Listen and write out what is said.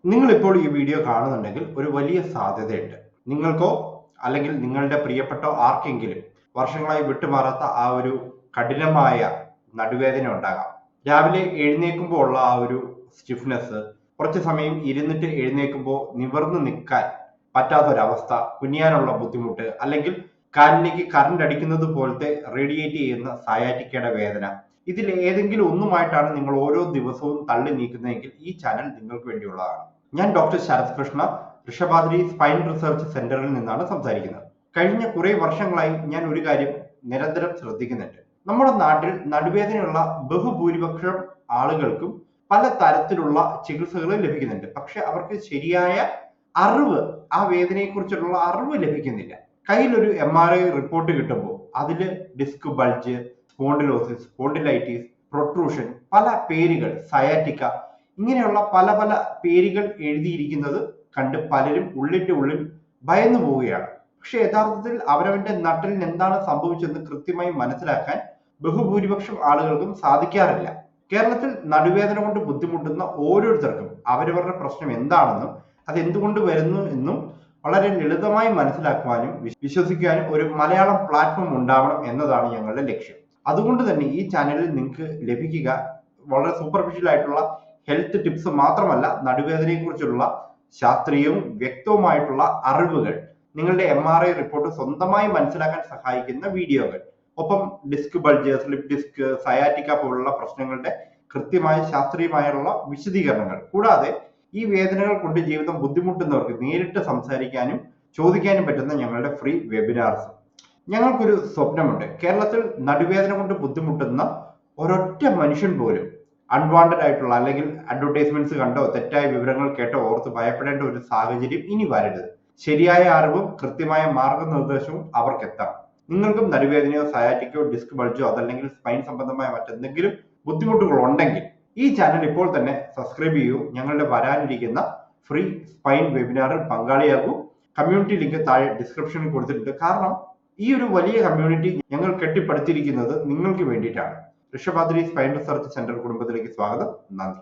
നിങ്ങൾ ഇപ്പോൾ ഈ വീഡിയോ കാണുന്നുണ്ടെങ്കിൽ ഒരു വലിയ സാധ്യതയുണ്ട്. നിങ്ങൾക്കോ അല്ലെങ്കിൽ നിങ്ങളുടെ പ്രിയപ്പെട്ട ആർക്കെങ്കിലും വർഷങ്ങളായി വിട്ടുമാറാത്ത ആ ഒരു കഠിനമായ നടുവേദന ഉണ്ടാകാം. രാവിലെ എഴുന്നേൽക്കുമ്പോൾ ഉള്ള ആ ഒരു സ്റ്റിഫ്നെസ്, കുറച്ച് സമയം ഇരുന്നിട്ട് എഴുന്നേൽക്കുമ്പോൾ നിവർന്ന് നിൽക്കാൻ പറ്റാത്തൊരവസ്ഥ, കുനിയാനുള്ള ബുദ്ധിമുട്ട്, അല്ലെങ്കിൽ കാലിലേക്ക് കറണ്ട് അടിക്കുന്നത് പോലത്തെ റേഡിയേറ്റ് ചെയ്യുന്ന സയാറ്റിക്കയുടെ വേദന, ഇതിൽ ഏതെങ്കിലും ഒന്നുമായിട്ടാണ് നിങ്ങൾ ഓരോ ദിവസവും തള്ളി നീക്കുന്നതെങ്കിൽ ഈ ചാനൽ നിങ്ങൾക്ക് വേണ്ടിയുള്ളതാണ്. ഞാൻ doctor Sarath Krishna, Rishabhadri spine research സെന്ററിൽ നിന്നാണ് സംസാരിക്കുന്നത്. കഴിഞ്ഞ കുറെ വർഷങ്ങളായി ഞാൻ ഒരു കാര്യം നിരന്തരം ശ്രദ്ധിക്കുന്നുണ്ട്. നമ്മുടെ നാട്ടിൽ നടുവേദനയുള്ള ബഹുഭൂരിപക്ഷം ആളുകൾക്കും പല തരത്തിലുള്ള ചികിത്സകൾ ലഭിക്കുന്നുണ്ട്. പക്ഷെ അവർക്ക് ശരിയായ അറിവ്, ആ വേദനയെക്കുറിച്ചുള്ള അറിവ് ലഭിക്കുന്നില്ല. കയ്യിൽ ഒരു MRI റിപ്പോർട്ട് കിട്ടുമ്പോൾ അതിൽ disc bulge, spondylosis, spondylitis, protrusion, പല പേരുകൾ, സയാറ്റിക്ക, ഇങ്ങനെയുള്ള പല പല പേരുകൾ എഴുതിയിരിക്കുന്നത് കണ്ട് പലരും ഉള്ളിന്റെ ഉള്ളിൽ ഭയന്നു പോവുകയാണ്. പക്ഷെ യഥാർത്ഥത്തിൽ അവരവന്റെ നട്ടലിന് എന്താണ് സംഭവിച്ചതെന്ന് കൃത്യമായി മനസ്സിലാക്കാൻ ബഹുഭൂരിപക്ഷം ആളുകൾക്കും സാധിക്കാറില്ല. കേരളത്തിൽ നടുവേദന കൊണ്ട് ബുദ്ധിമുട്ടുന്ന ഓരോരുത്തർക്കും അവരവരുടെ പ്രശ്നം എന്താണെന്നും അത് എന്തുകൊണ്ട് വരുന്നു എന്നും വളരെ ലളിതമായി മനസ്സിലാക്കുവാനും വിശ്വസിക്കാനും ഒരു മലയാളം പ്ലാറ്റ്ഫോം ഉണ്ടാവണം എന്നതാണ് ഞങ്ങളുടെ ലക്ഷ്യം. അതുകൊണ്ട് തന്നെ ഈ ചാനലിൽ നിങ്ങൾക്ക് ലഭിക്കുക വളരെ സൂപ്പർഫിഷ്യൽ ആയിട്ടുള്ള ഹെൽത്ത് ടിപ്സ് മാത്രമല്ല, നടുവേദനയെ കുറിച്ചുള്ള ശാസ്ത്രീയവും വ്യക്തവുമായിട്ടുള്ള അറിവുകൾ, നിങ്ങളുടെ MRI റിപ്പോർട്ട് സ്വന്തമായി മനസ്സിലാക്കാൻ സഹായിക്കുന്ന വീഡിയോകൾ, ഒപ്പം disc bulge, slip disk, sciatica പോലുള്ള പ്രശ്നങ്ങളുടെ കൃത്യമായ ശാസ്ത്രീയമായുള്ള വിശദീകരണങ്ങൾ, കൂടാതെ ഈ വേദനകൾ കൊണ്ട് ജീവിതം ബുദ്ധിമുട്ടുന്നവർക്ക് നേരിട്ട് സംസാരിക്കാനും ചോദിക്കാനും പറ്റുന്ന ഞങ്ങളുടെ ഫ്രീ വെബിനാർസ്. ഞങ്ങൾക്കൊരു സ്വപ്നമുണ്ട്. കേരളത്തിൽ നടുവേദന കൊണ്ട് ബുദ്ധിമുട്ടുന്ന ഒരൊറ്റ മനുഷ്യൻ പോലും അൺവാണ്ടഡ് ആയിട്ടുള്ള അല്ലെങ്കിൽ അഡ്വർടൈസ്മെന്റ്സ് കണ്ടോ തെറ്റായ വിവരങ്ങൾ കേട്ടോ ഓർത്ത് ഭയപ്പെടേണ്ട ഒരു സാഹചര്യം ഇനി വരരുത്. ശരിയായ അറിവും കൃത്യമായ മാർഗനിർദ്ദേശവും അവർക്ക് എത്താം. നിങ്ങൾക്കും നടുവേദനയോ സയാറ്റിക്കോ ഡിസ്ക് ബൾജോ അതല്ലെങ്കിൽ സ്പൈൻ സംബന്ധമായ മറ്റെന്തെങ്കിലും ബുദ്ധിമുട്ടുകൾ ഉണ്ടെങ്കിൽ ഈ ചാനൽ ഇപ്പോൾ തന്നെ സബ്സ്ക്രൈബ് ചെയ്യൂ. ഞങ്ങളുടെ വരാനിരിക്കുന്ന ഫ്രീ സ്പൈൻ വെബിനാറിൽ പങ്കാളിയാകൂ. കമ്മ്യൂണിറ്റി ലിങ്ക് താഴെ ഡിസ്ക്രിപ്ഷനിൽ കൊടുത്തിട്ടുണ്ട്. കാരണം ഈ ഒരു വലിയ കമ്മ്യൂണിറ്റി ഞങ്ങൾ കെട്ടിപ്പടുത്തിരിക്കുന്നത് നിങ്ങൾക്ക് വേണ്ടിയിട്ടാണ്. ഋഷഭാദ്രി സ്പൈൻ റിസർച്ച് സെന്റർ കുടുംബത്തിലേക്ക് സ്വാഗതം. നന്ദി.